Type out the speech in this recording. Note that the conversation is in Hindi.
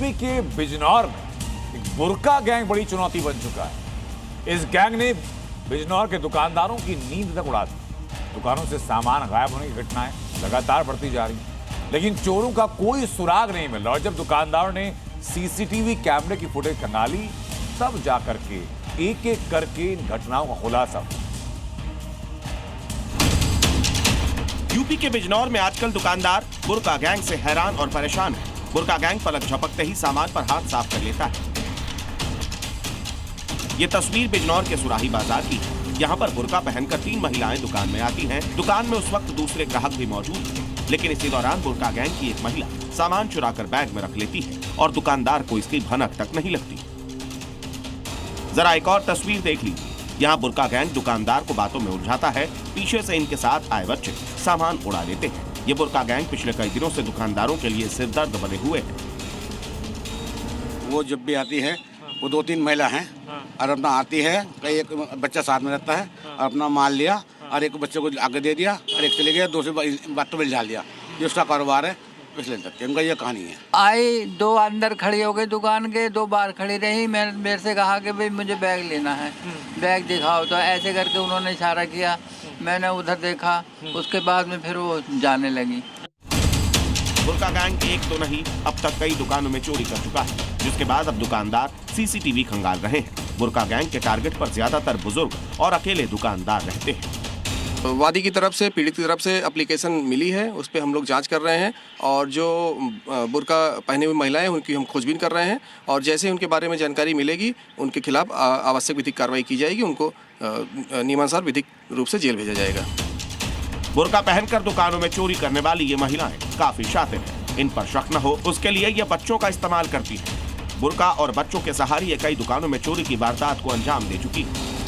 यूपी के बिजनौर में एक बुर्का गैंग बड़ी चुनौती बन चुका है। इस गैंग ने बिजनौर के दुकानदारों की नींद तक उड़ा दी। दुकानों से सामान गायब होने की घटनाएं लगातार बढ़ती जा रही हैं, लेकिन चोरों का कोई सुराग नहीं मिल रहा। और जब दुकानदारों ने सीसीटीवी कैमरे की फुटेज खंगाली, तब जाकर के एक एक करके इन घटनाओं का खुलासा। यूपी के बिजनौर में आजकल दुकानदार बुर्का गैंग से हैरान और परेशान है। बुर्का गैंग पलक झपकते ही सामान पर हाथ साफ कर लेता है। ये तस्वीर बिजनौर के सुराही बाजार की है। यहाँ पर बुर्का पहनकर 3 महिलाएं दुकान में आती हैं। दुकान में उस वक्त दूसरे ग्राहक भी मौजूद थे, लेकिन इसी दौरान बुर्का गैंग की एक महिला सामान चुराकर बैग में रख लेती है और दुकानदार को इसकी भनक तक नहीं लगती। जरा एक और तस्वीर देख लीजिए। यहाँ बुर्का गैंग दुकानदार को बातों में उलझाता है। पीछे से इनके साथ आए बच्चे सामान उड़ा लेते हैं। ये बुर्का गैंग पिछले कई दिनों से दुकानदारों के लिए सिरदर्द बने हुए हैं। वो जब भी आती है, वो 2-3 महिला हैं और अपना आती है, कई एक बच्चा साथ में रहता है और अपना माल लिया और एक बच्चे को आगे दे दिया और एक चले गया, दूसरे बातों में डाल दिया। ये उसका कारोबार है, इसलिए तक उनका ये कहानी है। आई 2 अंदर खड़ी हो गई दुकान के, 2 बाहर खड़ी रही। मेरे से कहा कि भाई मुझे बैग लेना है, बैग दिखाओ। तो ऐसे करके उन्होंने इशारा किया, मैंने उधर देखा, उसके बाद में फिर वो जाने लगी। बुर्का गैंग एक तो नहीं, अब तक कई दुकानों में चोरी कर चुका है, जिसके बाद अब दुकानदार सीसीटीवी खंगाल रहे हैं। बुर्का गैंग के टारगेट पर ज्यादातर बुजुर्ग और अकेले दुकानदार रहते हैं। वादी की तरफ से, पीड़ित की तरफ से एप्लीकेशन मिली है, उस पर हम लोग जांच कर रहे हैं और जो बुर्का पहने हुई महिलाएं उनकी हम खोजबीन कर रहे हैं और जैसे उनके बारे में जानकारी मिलेगी उनके खिलाफ आवश्यक विधिक कार्रवाई की जाएगी। उनको नियमानुसार विधिक रूप से जेल भेजा जाएगा। बुर्का पहनकर दुकानों में चोरी करने वाली ये महिलाएं काफी शातिर हैं। इन पर शक न हो उसके लिए ये बच्चों का इस्तेमाल करती हैं। बुर्का और बच्चों के सहारे ये कई दुकानों में चोरी की वारदात को अंजाम दे चुकी है।